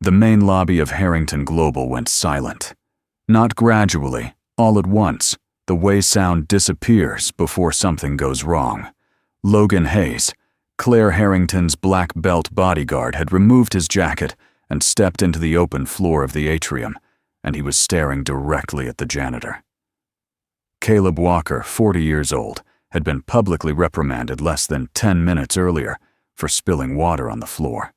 The main lobby of Harrington Global went silent. Not gradually, all at once, the way sound disappears before something goes wrong. Logan Hayes, Claire Harrington's black belt bodyguard, had removed his jacket and stepped into the open floor of the atrium, and he was staring directly at the janitor. Caleb Walker, 40 years old, had been publicly reprimanded less than 10 minutes earlier for spilling water on the floor.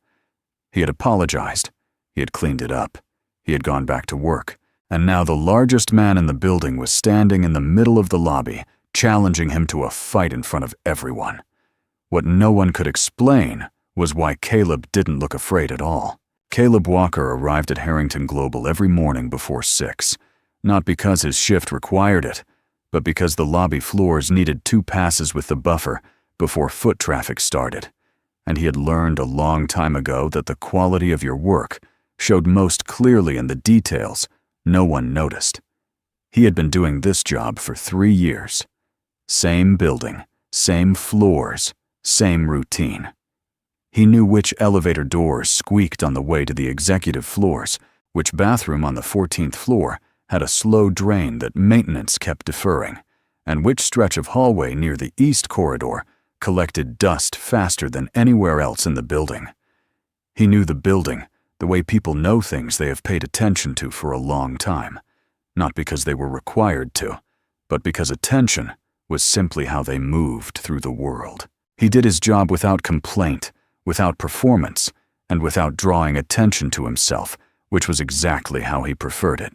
He had apologized. He had cleaned it up. He had gone back to work. And now the largest man in the building was standing in the middle of the lobby, challenging him to a fight in front of everyone. What no one could explain was why Caleb didn't look afraid at all. Caleb Walker arrived at Harrington Global every morning before 6, not because his shift required it, but because the lobby floors needed 2 passes with the buffer before foot traffic started, and he had learned a long time ago that the quality of your work showed most clearly in the details no one noticed. He had been doing this job for 3 years. Same building, same floors, same routine. He knew which elevator doors squeaked on the way to the executive floors, which bathroom on the 14th floor had a slow drain that maintenance kept deferring, and which stretch of hallway near the east corridor collected dust faster than anywhere else in the building. He knew the building, the way people know things they have paid attention to for a long time, not because they were required to, but because attention was simply how they moved through the world. He did his job without complaint, without performance, and without drawing attention to himself, which was exactly how he preferred it.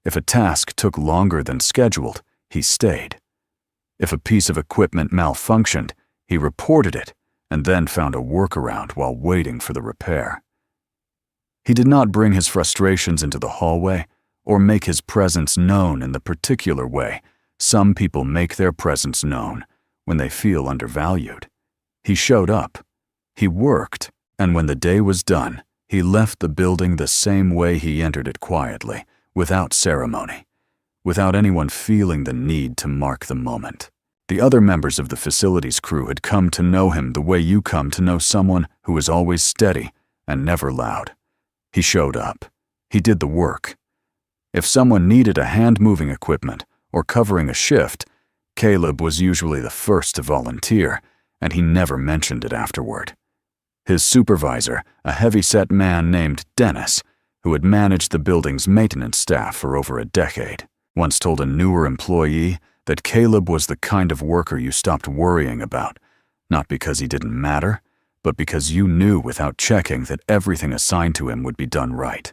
If a task took longer than scheduled, he stayed. If a piece of equipment malfunctioned, he reported it and then found a workaround while waiting for the repair. He did not bring his frustrations into the hallway or make his presence known in the particular way some people make their presence known when they feel undervalued. He showed up, he worked, and when the day was done, he left the building the same way he entered it, quietly, without ceremony, without anyone feeling the need to mark the moment. The other members of the facilities crew had come to know him the way you come to know someone who is always steady and never loud. He showed up. He did the work. If someone needed a hand-moving equipment or covering a shift, Caleb was usually the first to volunteer, and he never mentioned it afterward. His supervisor, a heavy-set man named Dennis, who had managed the building's maintenance staff for over a decade, once told a newer employee that Caleb was the kind of worker you stopped worrying about, not because he didn't matter, but because you knew without checking that everything assigned to him would be done right.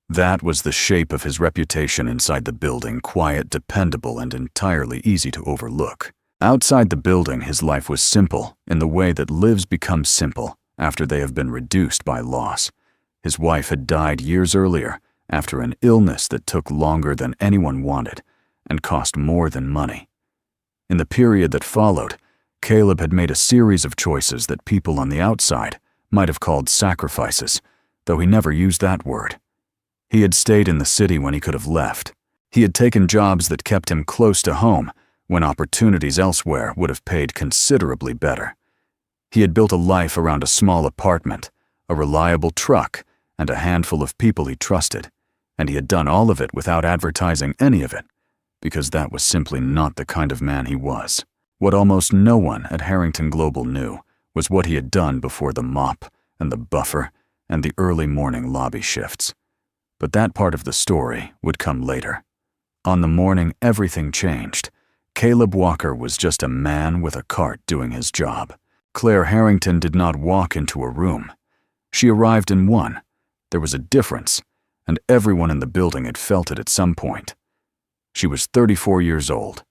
That was the shape of his reputation inside the building, quiet, dependable, and entirely easy to overlook. Outside the building, his life was simple in the way that lives become simple after they have been reduced by loss. His wife had died years earlier after an illness that took longer than anyone wanted and cost more than money. In the period that followed, Caleb had made a series of choices that people on the outside might have called sacrifices, though he never used that word. He had stayed in the city when he could have left. He had taken jobs that kept him close to home when opportunities elsewhere would have paid considerably better. He had built a life around a small apartment, a reliable truck, and a handful of people he trusted, and he had done all of it without advertising any of it, because that was simply not the kind of man he was. What almost no one at Harrington Global knew was what he had done before the mop and the buffer and the early morning lobby shifts. But that part of the story would come later. On the morning everything changed, Caleb Walker was just a man with a cart doing his job. Claire Harrington did not walk into a room. She arrived in one. There was a difference, and everyone in the building had felt it at some point. She was 34 years old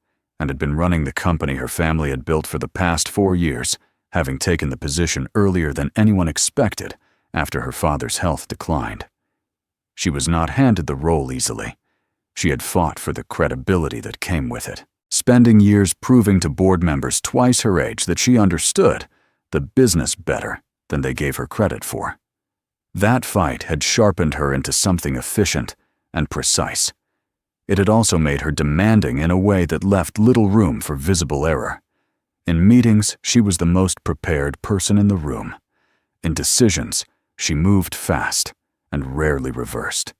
and had been running the company her family had built for the past 4 years, having taken the position earlier than anyone expected after her father's health declined. She was not handed the role easily. She had fought for the credibility that came with it, spending years proving to board members twice her age that she understood the business better than they gave her credit for. That fight had sharpened her into something efficient and precise. It had also made her demanding in a way that left little room for visible error. In meetings, she was the most prepared person in the room. In decisions, she moved fast, and rarely reversed.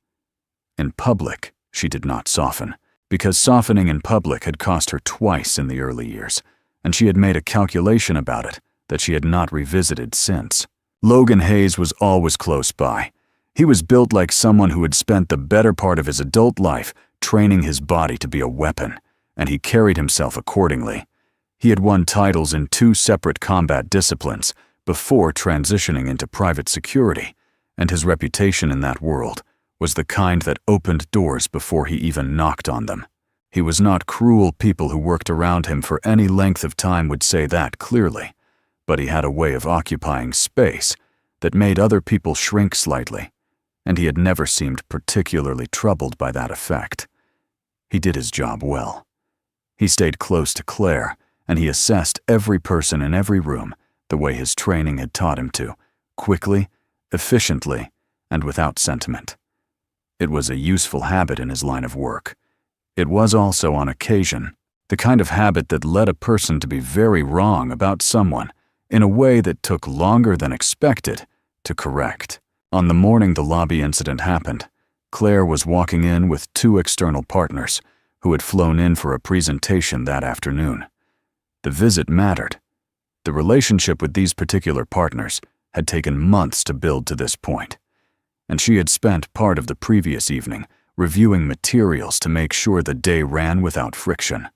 In public, she did not soften, because softening in public had cost her twice in the early years, and she had made a calculation about it that she had not revisited since. Logan Hayes was always close by. He was built like someone who had spent the better part of his adult life training his body to be a weapon, and he carried himself accordingly. He had won titles in 2 separate combat disciplines before transitioning into private security, and his reputation in that world was the kind that opened doors before he even knocked on them. He was not cruel. People who worked around him for any length of time would say that clearly, but he had a way of occupying space that made other people shrink slightly, and he had never seemed particularly troubled by that effect. He did his job well. He stayed close to Claire, and he assessed every person in every room the way his training had taught him to, quickly, efficiently, and without sentiment. It was a useful habit in his line of work. It was also, on occasion, the kind of habit that led a person to be very wrong about someone in a way that took longer than expected to correct. On the morning the lobby incident happened, Claire was walking in with 2 external partners who had flown in for a presentation that afternoon. The visit mattered. The relationship with these particular partners had taken months to build to this point, and she had spent part of the previous evening reviewing materials to make sure the day ran without friction.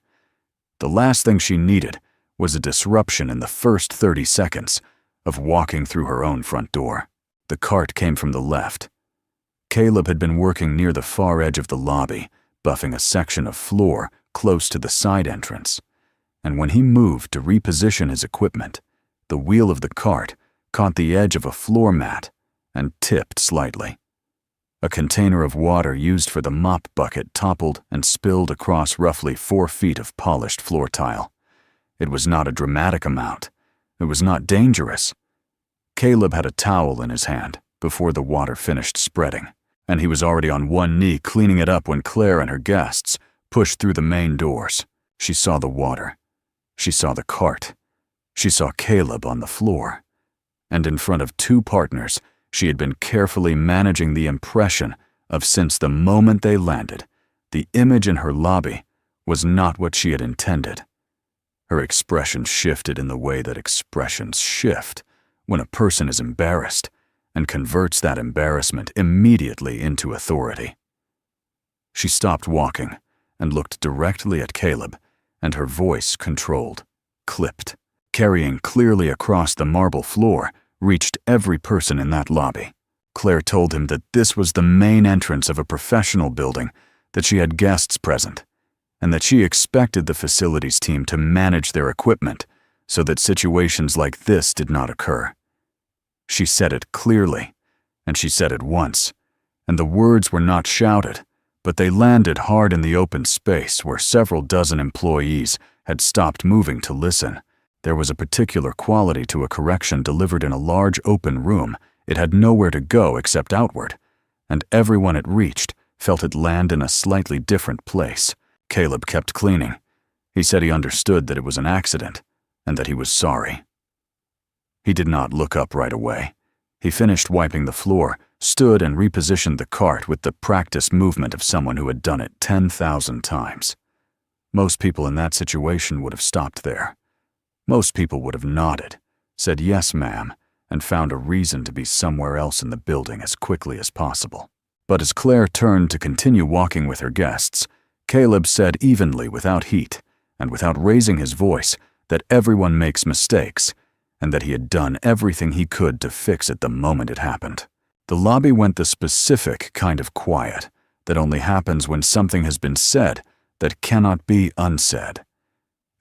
The last thing she needed was a disruption in the first 30 seconds of walking through her own front door. The cart came from the left. Caleb had been working near the far edge of the lobby, buffing a section of floor close to the side entrance, and when he moved to reposition his equipment, the wheel of the cart caught the edge of a floor mat and tipped slightly. A container of water used for the mop bucket toppled and spilled across roughly 4 feet of polished floor tile. It was not a dramatic amount. It was not dangerous. Caleb had a towel in his hand before the water finished spreading, and he was already on one knee cleaning it up when Claire and her guests pushed through the main doors. She saw the water. She saw the cart. She saw Caleb on the floor. And in front of 2 partners, she had been carefully managing the impression of, since the moment they landed, the image in her lobby was not what she had intended. Her expression shifted in the way that expressions shift when a person is embarrassed and converts that embarrassment immediately into authority. She stopped walking and looked directly at Caleb, and her voice, controlled, clipped, carrying clearly across the marble floor, reached every person in that lobby. Claire told him that this was the main entrance of a professional building, that she had guests present, and that she expected the facilities team to manage their equipment so that situations like this did not occur. She said it clearly, and she said it once, and the words were not shouted, but they landed hard in the open space where several dozen employees had stopped moving to listen. There was a particular quality to a correction delivered in a large open room. It had nowhere to go except outward, and everyone it reached felt it land in a slightly different place. Caleb kept cleaning. He said he understood that it was an accident, and that he was sorry. He did not look up right away. He finished wiping the floor, stood and repositioned the cart with the practiced movement of someone who had done it 10,000 times. Most people in that situation would have stopped there. Most people would have nodded, said yes, ma'am, and found a reason to be somewhere else in the building as quickly as possible. But as Claire turned to continue walking with her guests, Caleb said evenly, without heat, and without raising his voice, that everyone makes mistakes, and that he had done everything he could to fix it the moment it happened. The lobby went the specific kind of quiet that only happens when something has been said that cannot be unsaid.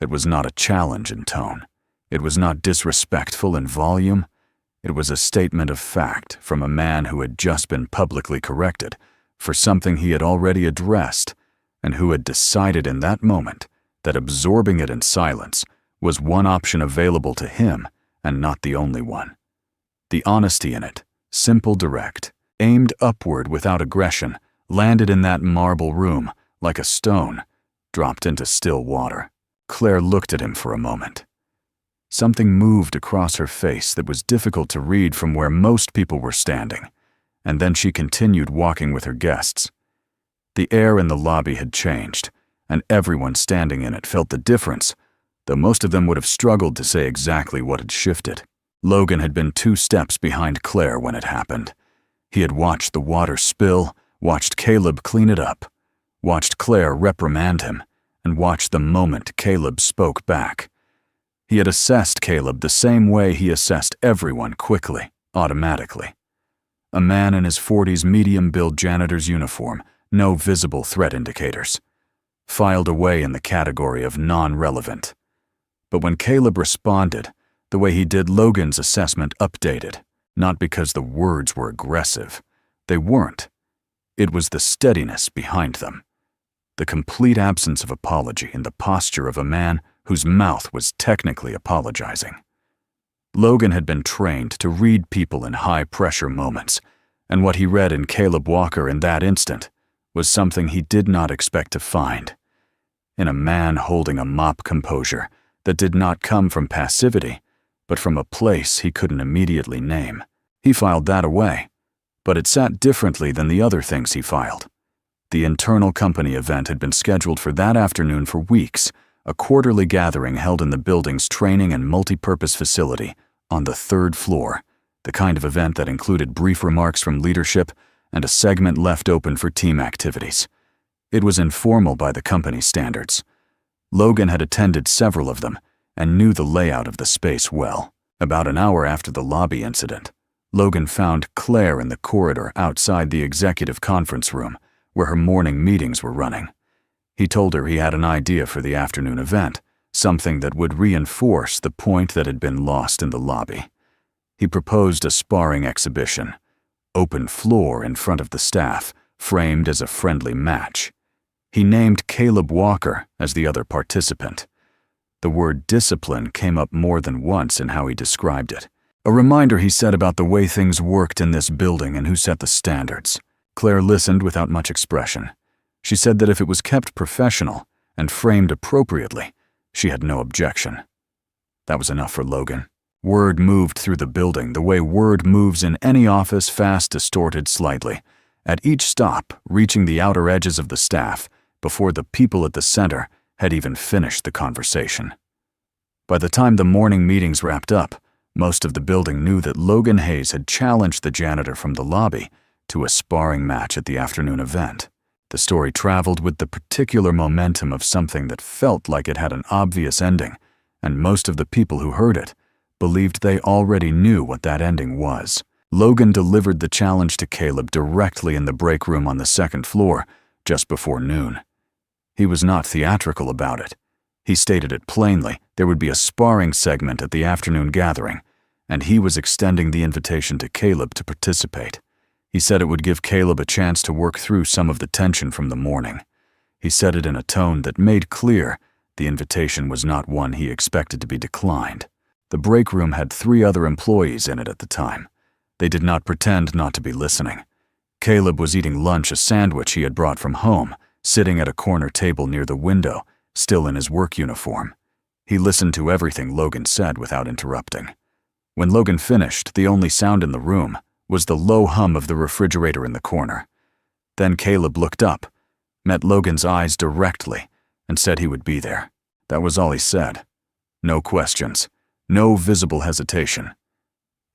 It was not a challenge in tone. It was not disrespectful in volume. It was a statement of fact from a man who had just been publicly corrected for something he had already addressed, and who had decided in that moment that absorbing it in silence was one option available to him and not the only one. The honesty in it, simple, direct, aimed upward without aggression, landed in that marble room like a stone, dropped into still water. Claire looked at him for a moment. Something moved across her face that was difficult to read from where most people were standing, and then she continued walking with her guests. The air in the lobby had changed, and everyone standing in it felt the difference, though most of them would have struggled to say exactly what had shifted. Logan had been 2 steps behind Claire when it happened. He had watched the water spill, watched Caleb clean it up, watched Claire reprimand him, and watched the moment Caleb spoke back. He had assessed Caleb the same way he assessed everyone quickly, automatically. A man in his 40s medium-build janitor's uniform, no visible threat indicators. Filed away in the category of non-relevant. But when Caleb responded, the way he did, Logan's assessment updated, not because the words were aggressive. They weren't. It was the steadiness behind them. The complete absence of apology in the posture of a man whose mouth was technically apologizing. Logan had been trained to read people in high-pressure moments, and what he read in Caleb Walker in that instant was something he did not expect to find. In a man holding a mop composure that did not come from passivity, but from a place he couldn't immediately name. He filed that away, but it sat differently than the other things he filed. The internal company event had been scheduled for that afternoon for weeks, a quarterly gathering held in the building's training and multi-purpose facility on the 3rd floor, the kind of event that included brief remarks from leadership and a segment left open for team activities. It was informal by the company standards. Logan had attended several of them and knew the layout of the space well. About an hour after the lobby incident, Logan found Claire in the corridor outside the executive conference room, where her morning meetings were running. He told her he had an idea for the afternoon event, something that would reinforce the point that had been lost in the lobby. He proposed a sparring exhibition, open floor in front of the staff, framed as a friendly match. He named Caleb Walker as the other participant. The word discipline came up more than once in how he described it. A reminder, he said, about the way things worked in this building and who set the standards. Claire listened without much expression. She said that if it was kept professional and framed appropriately, she had no objection. That was enough for Logan. Word moved through the building the way word moves in any office, fast, distorted slightly, at each stop reaching the outer edges of the staff before the people at the center had even finished the conversation. By the time the morning meetings wrapped up, most of the building knew that Logan Hayes had challenged the janitor from the lobby to a sparring match at the afternoon event. The story traveled with the particular momentum of something that felt like it had an obvious ending, and most of the people who heard it believed they already knew what that ending was. Logan delivered the challenge to Caleb directly in the break room on the 2nd floor, just before noon. He was not theatrical about it. He stated it plainly. There would be a sparring segment at the afternoon gathering, and he was extending the invitation to Caleb to participate. He said it would give Caleb a chance to work through some of the tension from the morning. He said it in a tone that made clear the invitation was not one he expected to be declined. The break room had 3 other employees in it at the time. They did not pretend not to be listening. Caleb was eating lunch, a sandwich he had brought from home, sitting at a corner table near the window, still in his work uniform. He listened to everything Logan said without interrupting. When Logan finished, the only sound in the room was the low hum of the refrigerator in the corner. Then Caleb looked up, met Logan's eyes directly, and said he would be there. That was all he said. No questions. No visible hesitation.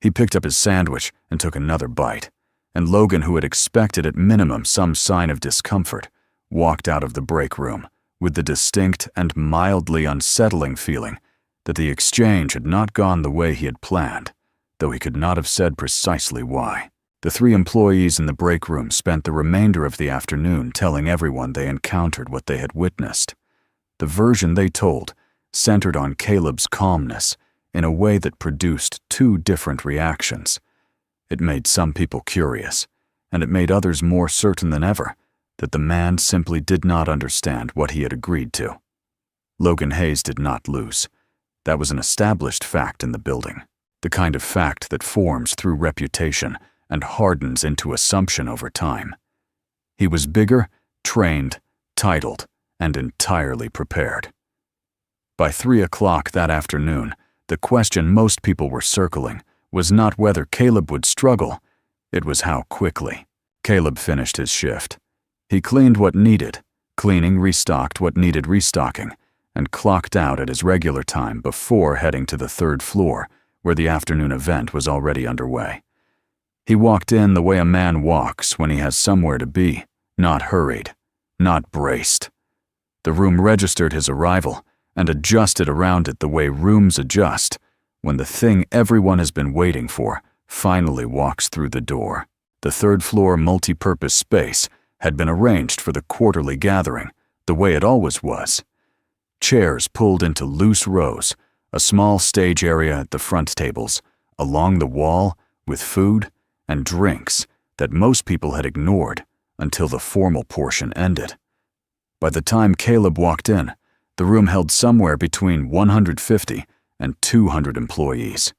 He picked up his sandwich and took another bite, and Logan, who had expected at minimum some sign of discomfort, walked out of the break room with the distinct and mildly unsettling feeling that the exchange had not gone the way he had planned, though he could not have said precisely why. The 3 employees in the break room spent the remainder of the afternoon telling everyone they encountered what they had witnessed. The version they told centered on Caleb's calmness in a way that produced 2 different reactions. It made some people curious, and it made others more certain than ever that the man simply did not understand what he had agreed to. Logan Hayes did not lose. That was an established fact in the building, the kind of fact that forms through reputation and hardens into assumption over time. He was bigger, trained, titled, and entirely prepared. By 3 o'clock that afternoon, the question most people were circling was not whether Caleb would struggle, It was how quickly. Caleb finished his shift. He cleaned what needed, restocked what needed restocking, and clocked out at his regular time before heading to the 3rd floor, where the afternoon event was already underway. He walked in the way a man walks when he has somewhere to be, not hurried, not braced. The room registered his arrival and adjusted around it the way rooms adjust when the thing everyone has been waiting for finally walks through the door. The 3rd floor multi-purpose space had been arranged for the quarterly gathering, the way it always was. Chairs pulled into loose rows, a small stage area at the front tables, along the wall, with food and drinks that most people had ignored until the formal portion ended. By the time Caleb walked in, the room held somewhere between 150 and 200 employees.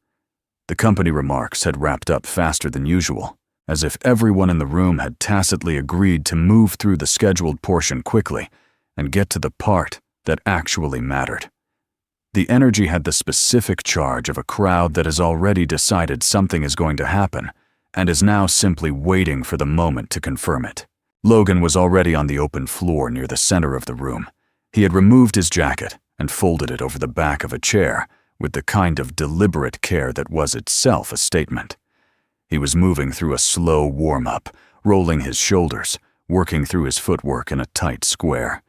The company remarks had wrapped up faster than usual, as if everyone in the room had tacitly agreed to move through the scheduled portion quickly and get to the part that actually mattered. The energy had the specific charge of a crowd that has already decided something is going to happen and is now simply waiting for the moment to confirm it. Logan was already on the open floor near the center of the room. He had removed his jacket and folded it over the back of a chair with the kind of deliberate care that was itself a statement. He was moving through a slow warm-up, rolling his shoulders, working through his footwork in a tight square.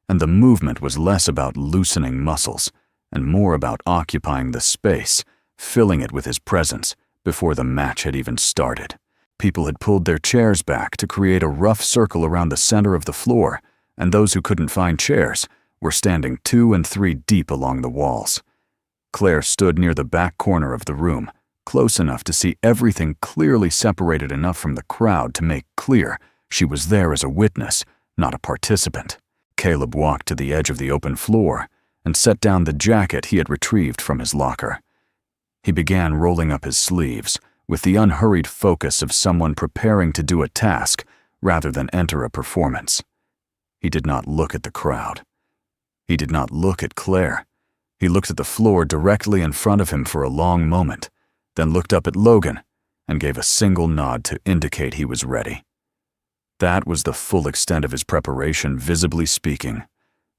And the movement was less about loosening muscles and more about occupying the space, filling it with his presence before the match had even started. People had pulled their chairs back to create a rough circle around the center of the floor, and those who couldn't find chairs were standing 2 and 3 deep along the walls. Claire stood near the back corner of the room, close enough to see everything clearly separated enough from the crowd to make clear she was there as a witness, not a participant. Caleb walked to the edge of the open floor and set down the jacket he had retrieved from his locker. He began rolling up his sleeves with the unhurried focus of someone preparing to do a task rather than enter a performance. He did not look at the crowd. He did not look at Claire. He looked at the floor directly in front of him for a long moment, then looked up at Logan and gave a single nod to indicate he was ready. That was the full extent of his preparation, visibly speaking.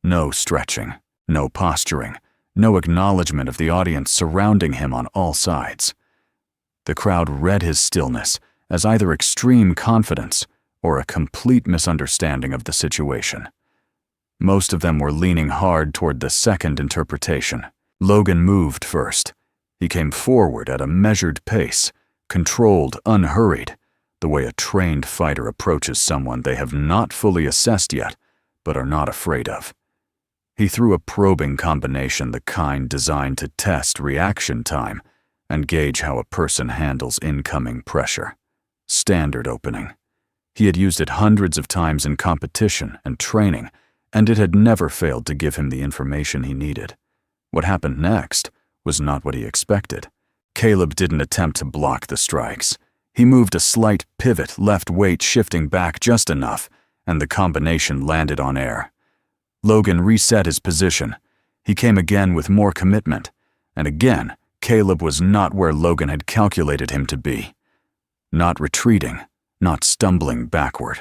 No stretching, no posturing, no acknowledgement of the audience surrounding him on all sides. The crowd read his stillness as either extreme confidence or a complete misunderstanding of the situation. Most of them were leaning hard toward the second interpretation. Logan moved first. He came forward at a measured pace, controlled, unhurried, the way a trained fighter approaches someone they have not fully assessed yet, but are not afraid of. He threw a probing combination, the kind designed to test reaction time and gauge how a person handles incoming pressure. Standard opening. He had used it hundreds of times in competition and training, and it had never failed to give him the information he needed. What happened next was not what he expected. Caleb didn't attempt to block the strikes. He moved a slight pivot, left weight shifting back just enough, and the combination landed on air. Logan reset his position. He came again with more commitment, and again, Caleb was not where Logan had calculated him to be. Not retreating, not stumbling backward.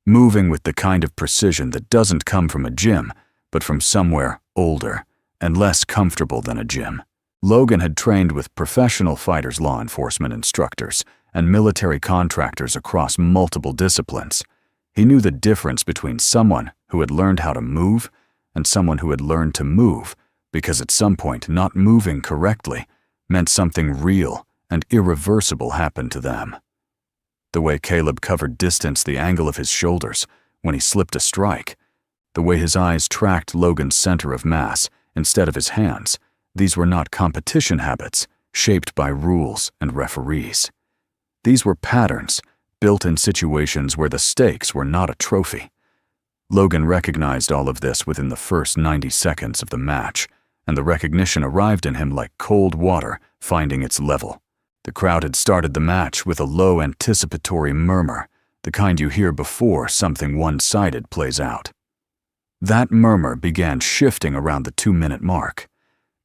Moving with the kind of precision that doesn't come from a gym, but from somewhere older and less comfortable than a gym. Logan had trained with professional fighters, law enforcement instructors, and military contractors across multiple disciplines. He knew the difference between someone who had learned how to move and someone who had learned to move because at some point not moving correctly meant something real and irreversible happened to them. The way Caleb covered distance, the angle of his shoulders when he slipped a strike, the way his eyes tracked Logan's center of mass instead of his hands, these were not competition habits shaped by rules and referees. These were patterns built in situations where the stakes were not a trophy. Logan recognized all of this within the first 90 seconds of the match, and the recognition arrived in him like cold water finding its level. The crowd had started the match with a low anticipatory murmur, the kind you hear before something one-sided plays out. That murmur began shifting around the 2-minute mark.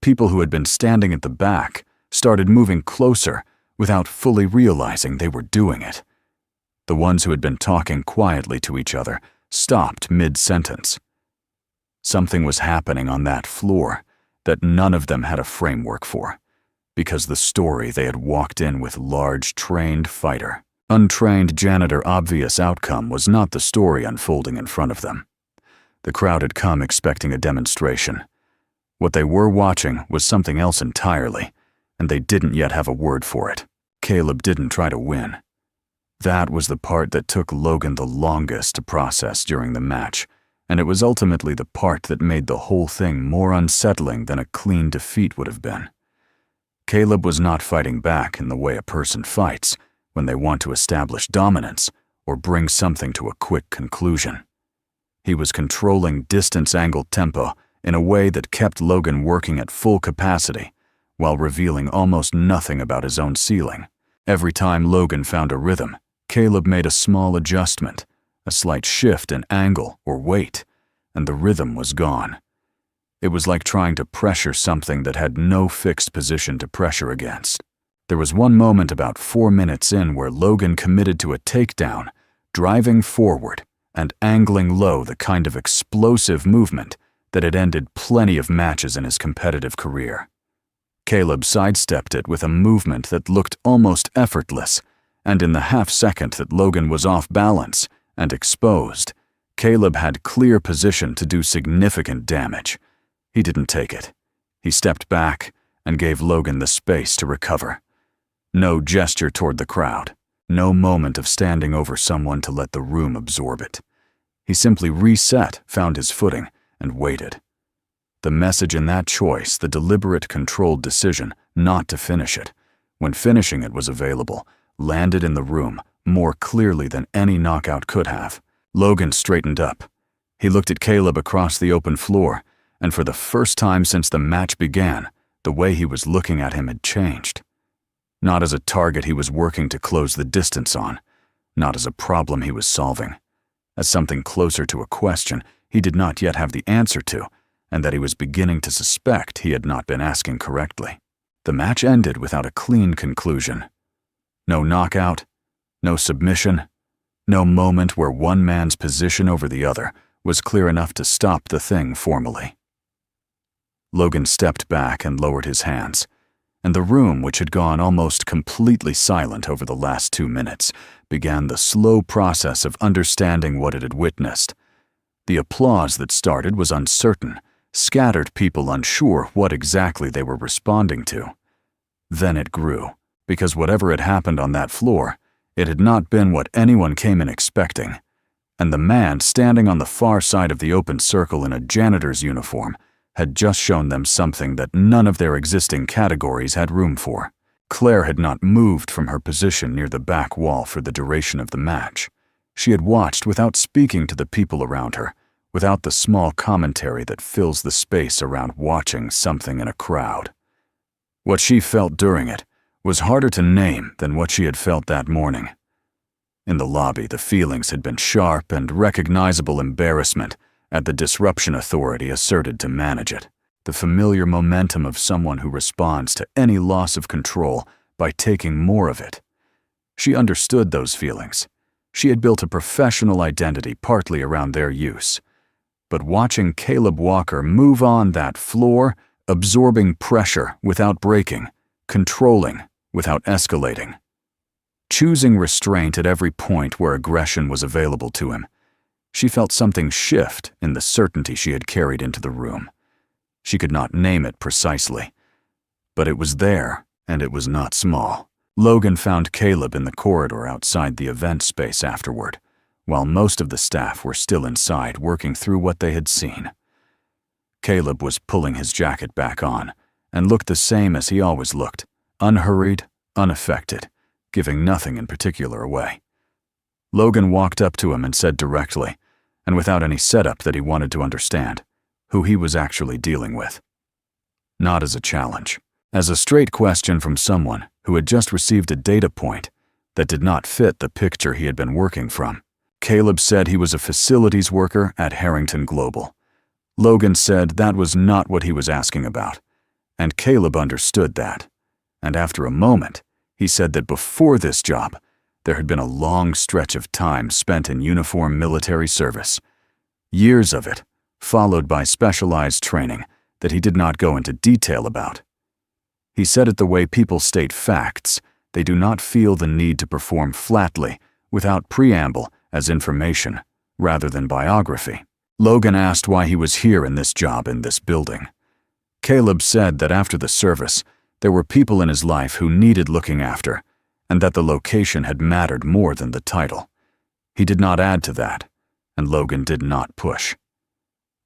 People who had been standing at the back started moving closer without fully realizing they were doing it. The ones who had been talking quietly to each other stopped mid-sentence. Something was happening on that floor that none of them had a framework for, because the story they had walked in with large, trained fighter. Untrained janitor obvious outcome was not the story unfolding in front of them. The crowd had come expecting a demonstration. What they were watching was something else entirely, and they didn't yet have a word for it. Caleb didn't try to win. That was the part that took Logan the longest to process during the match, and it was ultimately the part that made the whole thing more unsettling than a clean defeat would have been. Caleb was not fighting back in the way a person fights when they want to establish dominance or bring something to a quick conclusion. He was controlling distance-angled tempo in a way that kept Logan working at full capacity while revealing almost nothing about his own ceiling. Every time Logan found a rhythm, Caleb made a small adjustment, a slight shift in angle or weight, and the rhythm was gone. It was like trying to pressure something that had no fixed position to pressure against. There was one moment about 4 minutes in where Logan committed to a takedown, driving forward and angling low, the kind of explosive movement that had ended plenty of matches in his competitive career. Caleb sidestepped it with a movement that looked almost effortless, and in the half-second that Logan was off balance and exposed, Caleb had clear position to do significant damage. He didn't take it. He stepped back and gave Logan the space to recover. No gesture toward the crowd, no moment of standing over someone to let the room absorb it. He simply reset, found his footing, and waited. The message in that choice, the deliberate, controlled decision not to finish it, when finishing it was available, landed in the room more clearly than any knockout could have. Logan straightened up. He looked at Caleb across the open floor, and for the first time since the match began, the way he was looking at him had changed. Not as a target he was working to close the distance on, not as a problem he was solving, as something closer to a question he did not yet have the answer to, and that he was beginning to suspect he had not been asking correctly. The match ended without a clean conclusion. No knockout, no submission, no moment where one man's position over the other was clear enough to stop the thing formally. Logan stepped back and lowered his hands, and the room, which had gone almost completely silent over the last 2 minutes, began the slow process of understanding what it had witnessed. The applause that started was uncertain, scattered people unsure what exactly they were responding to. Then it grew, because whatever had happened on that floor, it had not been what anyone came in expecting, and the man standing on the far side of the open circle in a janitor's uniform had just shown them something that none of their existing categories had room for. Claire had not moved from her position near the back wall for the duration of the match. She had watched without speaking to the people around her, without the small commentary that fills the space around watching something in a crowd. What she felt during it was harder to name than what she had felt that morning. In the lobby, the feelings had been sharp and recognizable embarrassment at the disruption authority asserted to manage it, the familiar momentum of someone who responds to any loss of control by taking more of it. She understood those feelings. She had built a professional identity partly around their use. But watching Caleb Walker move on that floor, absorbing pressure without breaking, controlling without escalating, choosing restraint at every point where aggression was available to him, she felt something shift in the certainty she had carried into the room. She could not name it precisely, but it was there, and it was not small. Logan found Caleb in the corridor outside the event space afterward, while most of the staff were still inside working through what they had seen. Caleb was pulling his jacket back on and looked the same as he always looked, unhurried, unaffected, giving nothing in particular away. Logan walked up to him and said directly, and without any setup that he wanted to understand, who he was actually dealing with. Not as a challenge, as a straight question from someone who had just received a data point that did not fit the picture he had been working from. Caleb said he was a facilities worker at Harrington Global. Logan said that was not what he was asking about, and Caleb understood that, and after a moment, He said that before this job, there had been a long stretch of time spent in uniform military service. Years of it, followed by specialized training that he did not go into detail about. He said it the way people state facts. They do not feel the need to perform flatly, without preamble, as information, rather than biography. Logan asked why he was here in this job in this building. Caleb said that after the service, there were people in his life who needed looking after, and that the location had mattered more than the title. He did not add to that, and Logan did not push.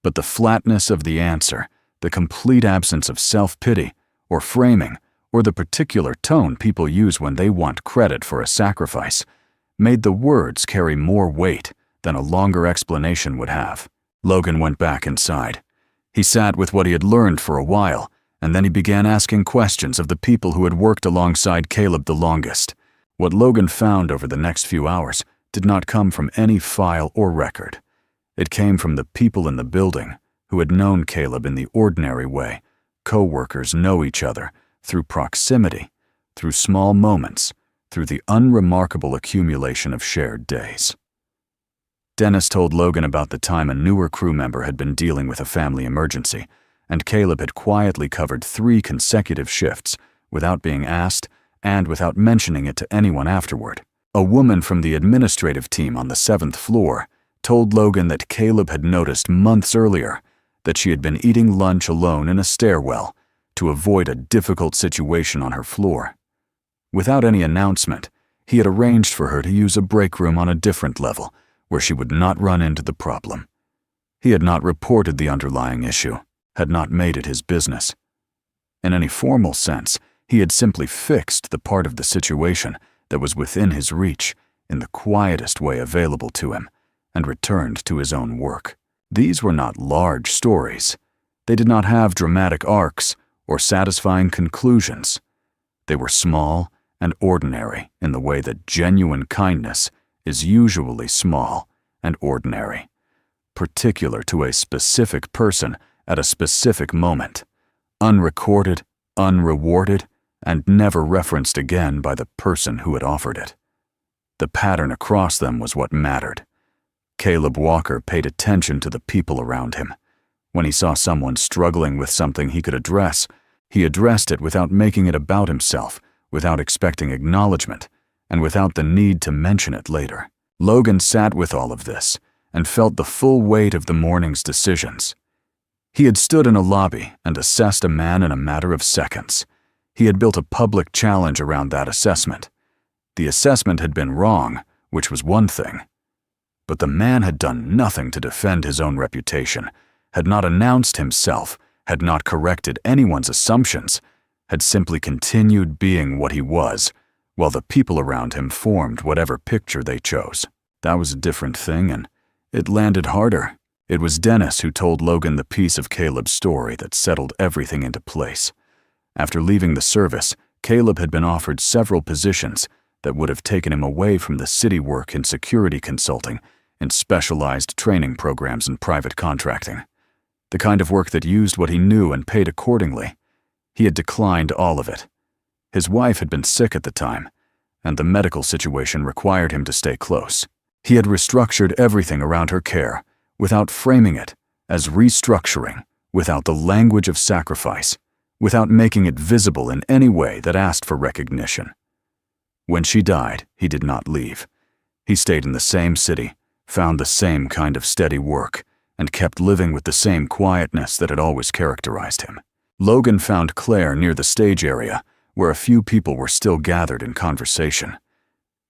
But the flatness of the answer, the complete absence of self-pity, or framing, or the particular tone people use when they want credit for a sacrifice, made the words carry more weight than a longer explanation would have. Logan went back inside. He sat with what he had learned for a while, and then he began asking questions of the people who had worked alongside Caleb the longest. What Logan found over the next few hours did not come from any file or record. It came from the people in the building who had known Caleb in the ordinary way. Co-workers know each other through proximity, through small moments, through the unremarkable accumulation of shared days. Dennis told Logan about the time a newer crew member had been dealing with a family emergency, and Caleb had quietly covered 3 consecutive shifts without being asked and without mentioning it to anyone afterward. A woman from the administrative team on the 7th floor told Logan that Caleb had noticed months earlier that she had been eating lunch alone in a stairwell to avoid a difficult situation on her floor. Without any announcement, he had arranged for her to use a break room on a different level where she would not run into the problem. He had not reported the underlying issue, had not made it his business. In any formal sense, he had simply fixed the part of the situation that was within his reach in the quietest way available to him and returned to his own work. These were not large stories. They did not have dramatic arcs or satisfying conclusions. They were small and ordinary in the way that genuine kindness is usually small and ordinary, particular to a specific person at a specific moment, unrecorded, unrewarded, and never referenced again by the person who had offered it. The pattern across them was what mattered. Caleb Walker paid attention to the people around him. When he saw someone struggling with something he could address, he addressed it without making it about himself, without expecting acknowledgement, and without the need to mention it later. Logan sat with all of this and felt the full weight of the morning's decisions. He had stood in a lobby and assessed a man in a matter of seconds. He had built a public challenge around that assessment. The assessment had been wrong, which was one thing. But the man had done nothing to defend his own reputation, had not announced himself, had not corrected anyone's assumptions, had simply continued being what he was, while the people around him formed whatever picture they chose. That was a different thing, and it landed harder. It was Dennis who told Logan the piece of Caleb's story that settled everything into place. After leaving the service, Caleb had been offered several positions that would have taken him away from the city work in security consulting and specialized training programs and private contracting. The kind of work that used what he knew and paid accordingly. He had declined all of it. His wife had been sick at the time, and the medical situation required him to stay close. He had restructured everything around her care, without framing it as restructuring, without the language of sacrifice, without making it visible in any way that asked for recognition. When she died, he did not leave. He stayed in the same city, found the same kind of steady work, and kept living with the same quietness that had always characterized him. Logan found Claire near the stage area, where a few people were still gathered in conversation.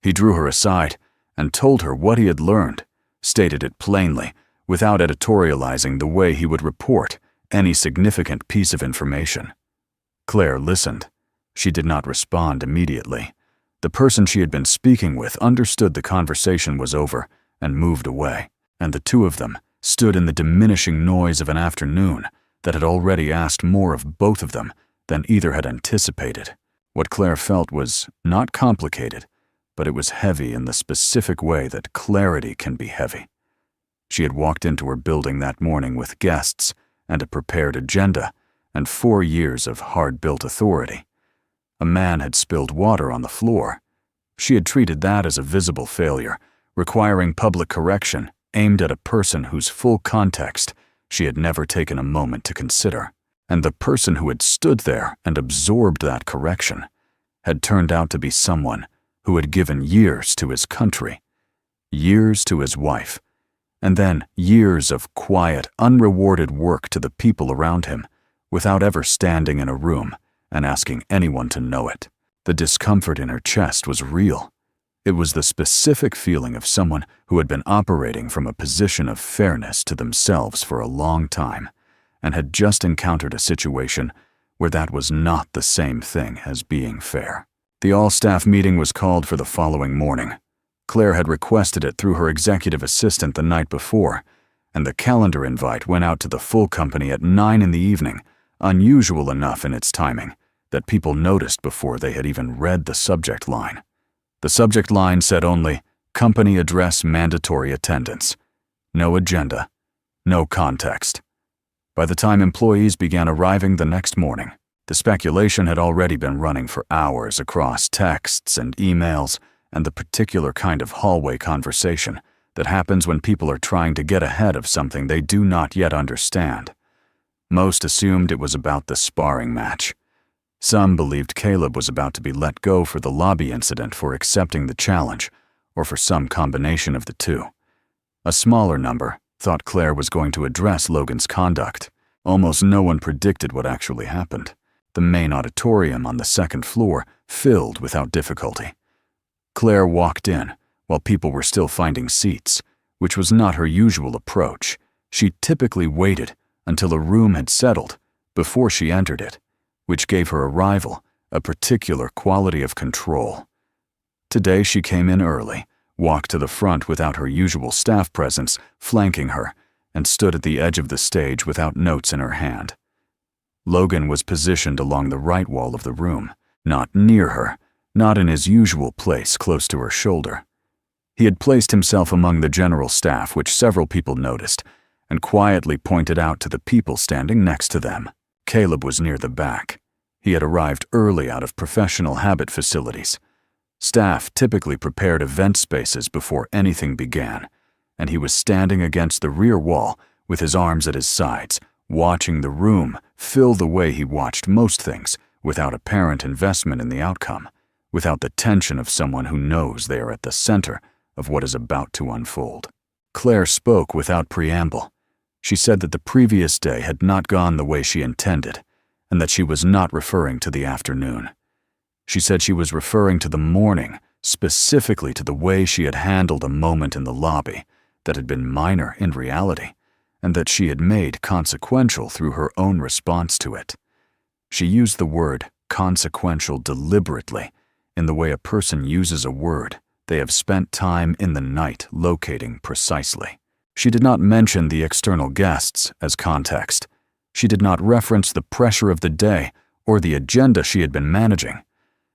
He drew her aside and told her what he had learned, stated it plainly, without editorializing the way he would report any significant piece of information. Claire listened. She did not respond immediately. The person she had been speaking with understood the conversation was over and moved away, and the two of them stood in the diminishing noise of an afternoon that had already asked more of both of them than either had anticipated. What Claire felt was not complicated, but it was heavy in the specific way that clarity can be heavy. She had walked into her building that morning with guests and a prepared agenda and 4 years of hard-built authority. A man had spilled water on the floor. She had treated that as a visible failure, requiring public correction aimed at a person whose full context she had never taken a moment to consider. And the person who had stood there and absorbed that correction had turned out to be someone who had given years to his country, years to his wife, and then years of quiet, unrewarded work to the people around him without ever standing in a room and asking anyone to know it. The discomfort in her chest was real. It was the specific feeling of someone who had been operating from a position of fairness to themselves for a long time and had just encountered a situation where that was not the same thing as being fair. The all-staff meeting was called for the following morning. Claire had requested it through her executive assistant the night before, and the calendar invite went out to the full company at 9 in the evening, unusual enough in its timing that people noticed before they had even read the subject line. The subject line said only, "Company address mandatory attendance." No agenda, no context. By the time employees began arriving the next morning, the speculation had already been running for hours across texts and emails and the particular kind of hallway conversation that happens when people are trying to get ahead of something they do not yet understand. Most assumed it was about the sparring match. Some believed Caleb was about to be let go for the lobby incident for accepting the challenge, or for some combination of the two. A smaller number thought Claire was going to address Logan's conduct. Almost no one predicted what actually happened. The main auditorium on the second floor filled without difficulty. Claire walked in while people were still finding seats, which was not her usual approach. She typically waited until a room had settled before she entered it, which gave her arrival a particular quality of control. Today she came in early, walked to the front without her usual staff presence flanking her, and stood at the edge of the stage without notes in her hand. Logan was positioned along the right wall of the room, not near her, not in his usual place close to her shoulder. He had placed himself among the general staff, which several people noticed, and quietly pointed out to the people standing next to them. Caleb was near the back. He had arrived early out of professional habit facilities. Staff typically prepared event spaces before anything began, and he was standing against the rear wall with his arms at his sides, watching the room fill the way he watched most things, without apparent investment in the outcome, without the tension of someone who knows they are at the center of what is about to unfold. Claire spoke without preamble. She said that the previous day had not gone the way she intended, and that she was not referring to the afternoon. She said she was referring to the morning, specifically to the way she had handled a moment in the lobby that had been minor in reality, and that she had made consequential through her own response to it. She used the word consequential deliberately, in the way a person uses a word they have spent time in the night locating precisely. She did not mention the external guests as context. She did not reference the pressure of the day or the agenda she had been managing.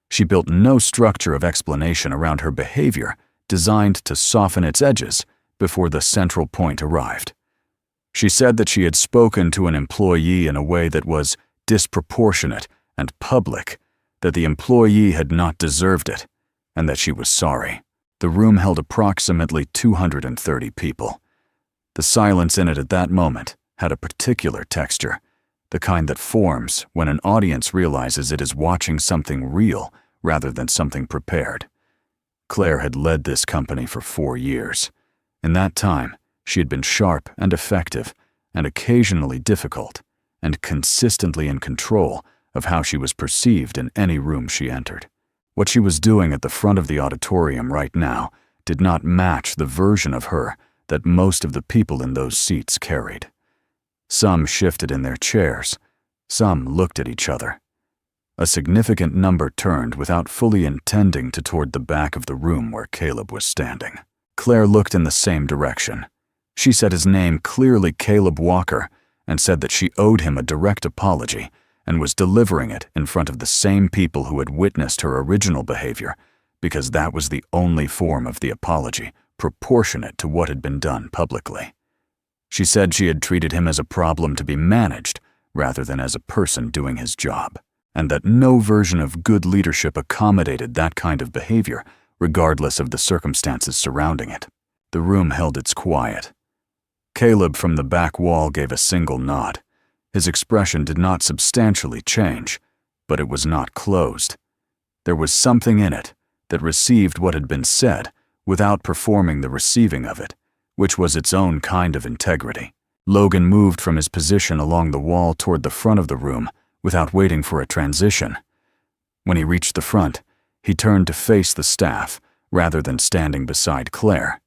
She built no structure of explanation around her behavior designed to soften its edges before the central point arrived. She said that she had spoken to an employee in a way that was disproportionate and public, that the employee had not deserved it, and that she was sorry. The room held approximately 230 people. The silence in it at that moment had a particular texture, the kind that forms when an audience realizes it is watching something real rather than something prepared. Claire had led this company for 4 years. In that time, she had been sharp and effective, and occasionally difficult, and consistently in control of how she was perceived in any room she entered. What she was doing at the front of the auditorium right now did not match the version of her that most of the people in those seats carried. Some shifted in their chairs. Some looked at each other. A significant number turned without fully intending to toward the back of the room where Caleb was standing. Claire looked in the same direction. She said his name clearly Caleb Walker and said that she owed him a direct apology and was delivering it in front of the same people who had witnessed her original behavior, because that was the only form of the apology proportionate to what had been done publicly. She said she had treated him as a problem to be managed rather than as a person doing his job. and that no version of good leadership accommodated that kind of behavior, regardless of the circumstances surrounding it. The room held its quiet. Caleb from the back wall gave a single nod. His expression did not substantially change, but it was not closed. There was something in it that received what had been said without performing the receiving of it, which was its own kind of integrity. Logan moved from his position along the wall toward the front of the room without waiting for a transition. When he reached the front, he turned to face the staff rather than standing beside Claire.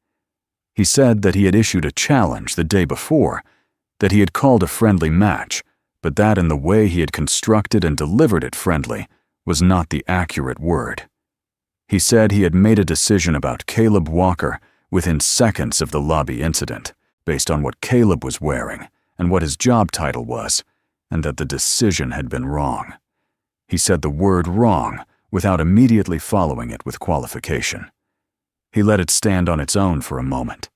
He said that he had issued a challenge the day before, that he had called a friendly match, but that in the way he had constructed and delivered it friendly was not the accurate word. He said he had made a decision about Caleb Walker within seconds of the lobby incident, based on what Caleb was wearing and what his job title was, and that the decision had been wrong. He said the word wrong without immediately following it with qualification. He let it stand on its own for a moment.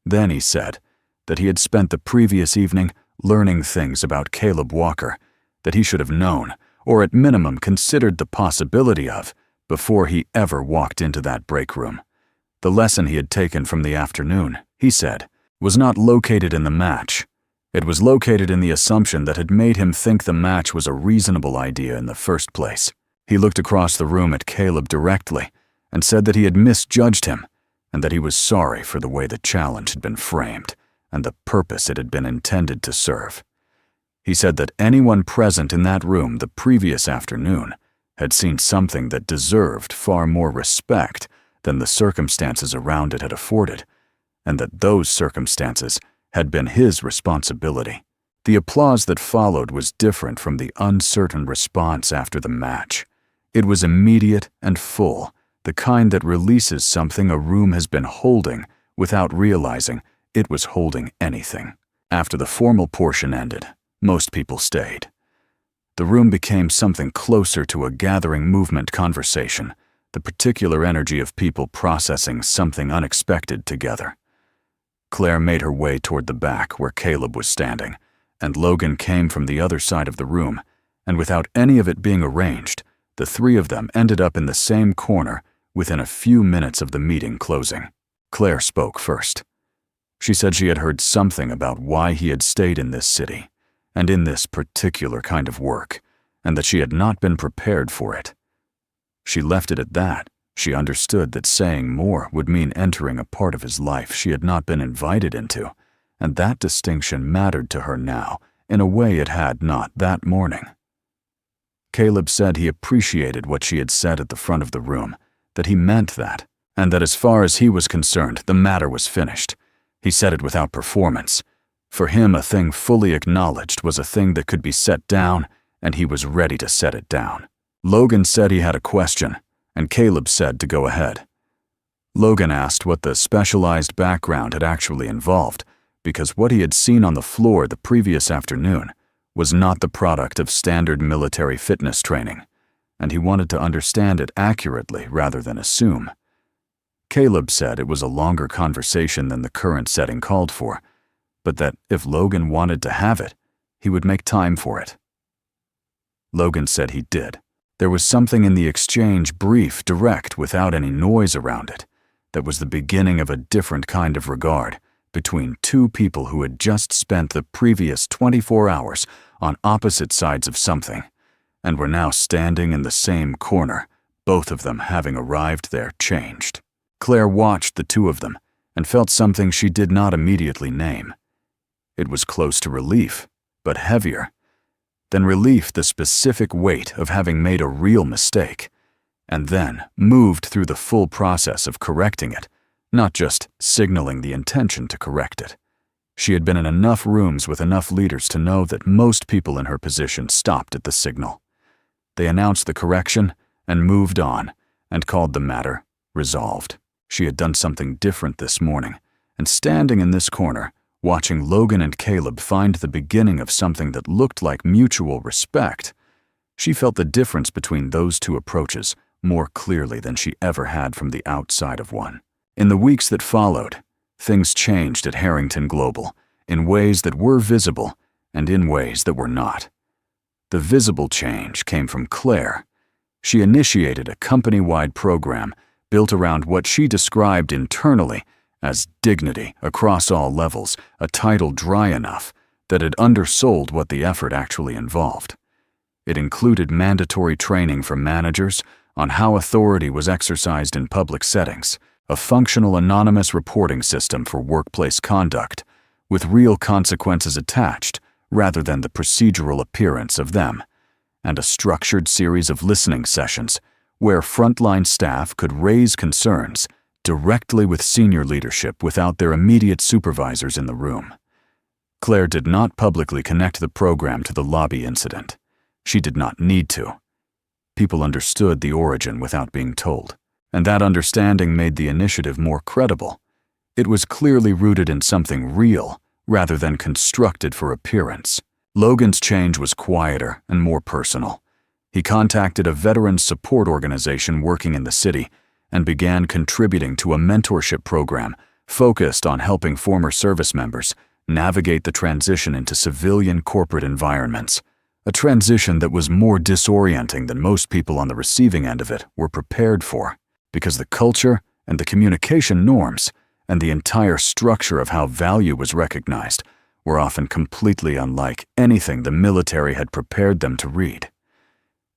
Then he said that he had spent the previous evening learning things about Caleb Walker that he should have known, or at minimum considered the possibility of, before he ever walked into that break room. The lesson he had taken from the afternoon, he said, was not located in the match. It was located in the assumption that had made him think the match was a reasonable idea in the first place. He looked across the room at Caleb directly and said that he had misjudged him and that he was sorry for the way the challenge had been framed and the purpose it had been intended to serve. He said that anyone present in that room the previous afternoon had seen something that deserved far more respect than the circumstances around it had afforded, and that those circumstances had been his responsibility. The applause that followed was different from the uncertain response after the match. It was immediate and full, the kind that releases something a room has been holding without realizing it was holding anything. After the formal portion ended, most people stayed. The room became something closer to a gathering movement conversation, the particular energy of people processing something unexpected together. Claire made her way toward the back where Caleb was standing, and Logan came from the other side of the room, and without any of it being arranged, the three of them ended up in the same corner within a few minutes of the meeting closing. Claire spoke first. She said she had heard something about why he had stayed in this city, and in this particular kind of work, and that she had not been prepared for it. She left it at that. She understood that saying more would mean entering a part of his life she had not been invited into, and that distinction mattered to her now in a way it had not that morning. Caleb said he appreciated what she had said at the front of the room, that he meant that, and that as far as he was concerned, the matter was finished. He said it without performance. For him, a thing fully acknowledged was a thing that could be set down, and he was ready to set it down. Logan said he had a question, and Caleb said to go ahead. Logan asked what the specialized background had actually involved, because what he had seen on the floor the previous afternoon was not the product of standard military fitness training, and he wanted to understand it accurately rather than assume. Caleb said it was a longer conversation than the current setting called for, but that if Logan wanted to have it, he would make time for it. Logan said he did. There was something in the exchange, brief, direct, without any noise around it, that was the beginning of a different kind of regard between two people who had just spent the previous 24 hours on opposite sides of something, and were now standing in the same corner, both of them having arrived there changed. Claire watched the two of them and felt something she did not immediately name. It was close to relief, but heavier. Then relief, the specific weight of having made a real mistake, and then moved through the full process of correcting it, not just signaling the intention to correct it. She had been in enough rooms with enough leaders to know that most people in her position stopped at the signal. They announced the correction and moved on and called the matter resolved. She had done something different this morning, and standing in this corner, watching Logan and Caleb find the beginning of something that looked like mutual respect, she felt the difference between those two approaches more clearly than she ever had from the outside of one. In the weeks that followed, things changed at Harrington Global in ways that were visible and in ways that were not. The visible change came from Claire. She initiated a company-wide program built around what she described internally as dignity across all levels, a title dry enough that it undersold what the effort actually involved. It included mandatory training for managers on how authority was exercised in public settings, a functional anonymous reporting system for workplace conduct, with real consequences attached rather than the procedural appearance of them, and a structured series of listening sessions where frontline staff could raise concerns directly with senior leadership without their immediate supervisors in the room. Claire did not publicly connect the program to the lobby incident. She did not need to. People understood the origin without being told, and that understanding made the initiative more credible. It was clearly rooted in something real rather than constructed for appearance. Logan's change was quieter and more personal. He contacted a veterans support organization working in the city and began contributing to a mentorship program focused on helping former service members navigate the transition into civilian corporate environments, a transition that was more disorienting than most people on the receiving end of it were prepared for, because the culture and the communication norms and the entire structure of how value was recognized were often completely unlike anything the military had prepared them to read.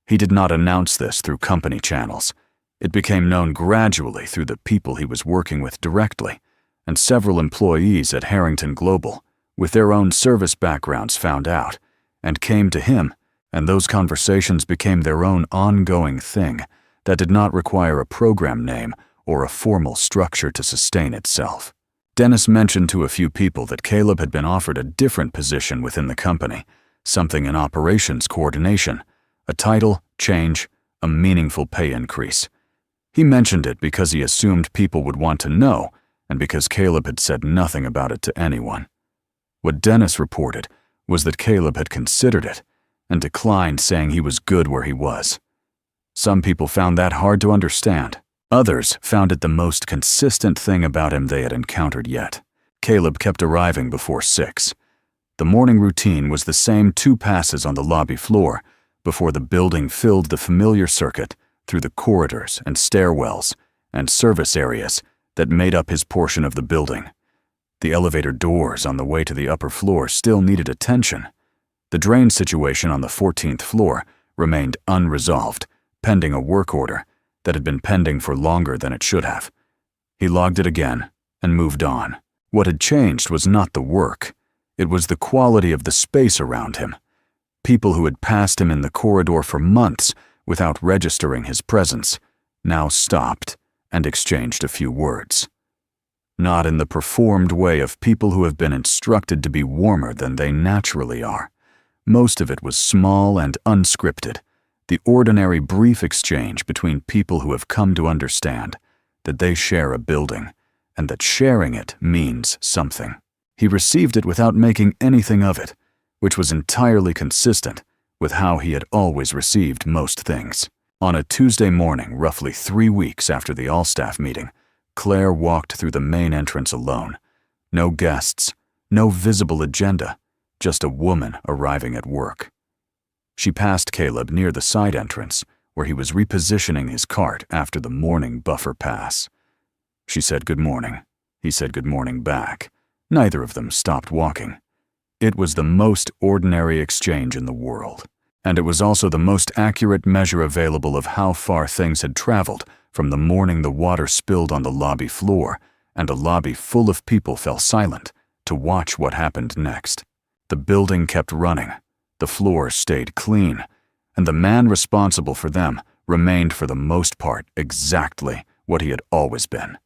He did not announce this through company channels. It became known gradually through the people he was working with directly, and several employees at Harrington Global, with their own service backgrounds, found out, and came to him, and those conversations became their own ongoing thing that did not require a program name or a formal structure to sustain itself. Dennis mentioned to a few people that Caleb had been offered a different position within the company, something in operations coordination, a title, change, a meaningful pay increase. He mentioned it because he assumed people would want to know, and because Caleb had said nothing about it to anyone. What Dennis reported was that Caleb had considered it and declined, saying he was good where he was. Some people found that hard to understand. Others found it the most consistent thing about him they had encountered yet. Caleb kept arriving before 6. The morning routine was the same 2 passes on the lobby floor before the building filled the familiar circuit through the corridors and stairwells and service areas that made up his portion of the building. The elevator doors on the way to the upper floor still needed attention. The drain situation on the 14th floor remained unresolved, pending a work order that had been pending for longer than it should have. He logged it again and moved on. What had changed was not the work. It was the quality of the space around him. People who had passed him in the corridor for months without registering his presence now stopped and exchanged a few words. Not in the performed way of people who have been instructed to be warmer than they naturally are. Most of it was small and unscripted, the ordinary brief exchange between people who have come to understand that they share a building and that sharing it means something. He received it without making anything of it, which was entirely consistent with how he had always received most things. On a Tuesday morning, roughly 3 weeks after the all-staff meeting, Claire walked through the main entrance alone. No guests, no visible agenda, just a woman arriving at work. She passed Caleb near the side entrance, where he was repositioning his cart after the morning buffer pass. She said good morning. He said good morning back. Neither of them stopped walking. It was the most ordinary exchange in the world, and it was also the most accurate measure available of how far things had traveled from the morning the water spilled on the lobby floor and a lobby full of people fell silent to watch what happened next. The building kept running. The floor stayed clean, and the man responsible for them remained for the most part exactly what he had always been,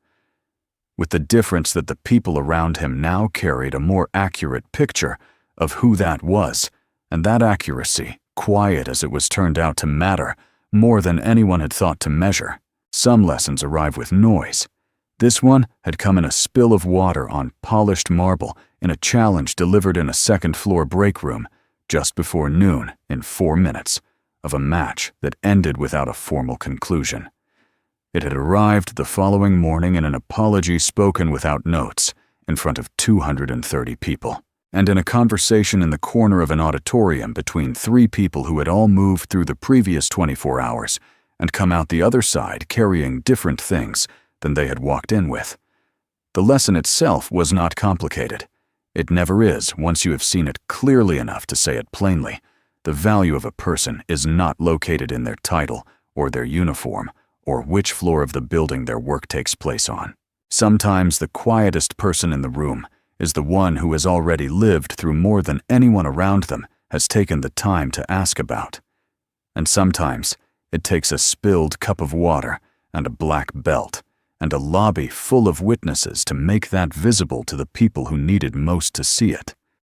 with the difference that the people around him now carried a more accurate picture of who that was, and that accuracy, quiet as it was turned out to matter, more than anyone had thought to measure. Some lessons arrive with noise. This one had come in a spill of water on polished marble in a challenge delivered in a second-floor break room just before noon in 4 minutes of a match that ended without a formal conclusion. It had arrived the following morning in an apology spoken without notes in front of 230 people, and in a conversation in the corner of an auditorium between three people who had all moved through the previous 24 hours and come out the other side carrying different things than they had walked in with. The lesson itself was not complicated. It never is once you have seen it clearly enough to say it plainly. The value of a person is not located in their title or their uniform or which floor of the building their work takes place on. Sometimes the quietest person in the room is the one who has already lived through more than anyone around them has taken the time to ask about. And sometimes it takes a spilled cup of water and a black belt and a lobby full of witnesses to make that visible to the people who needed most to see it.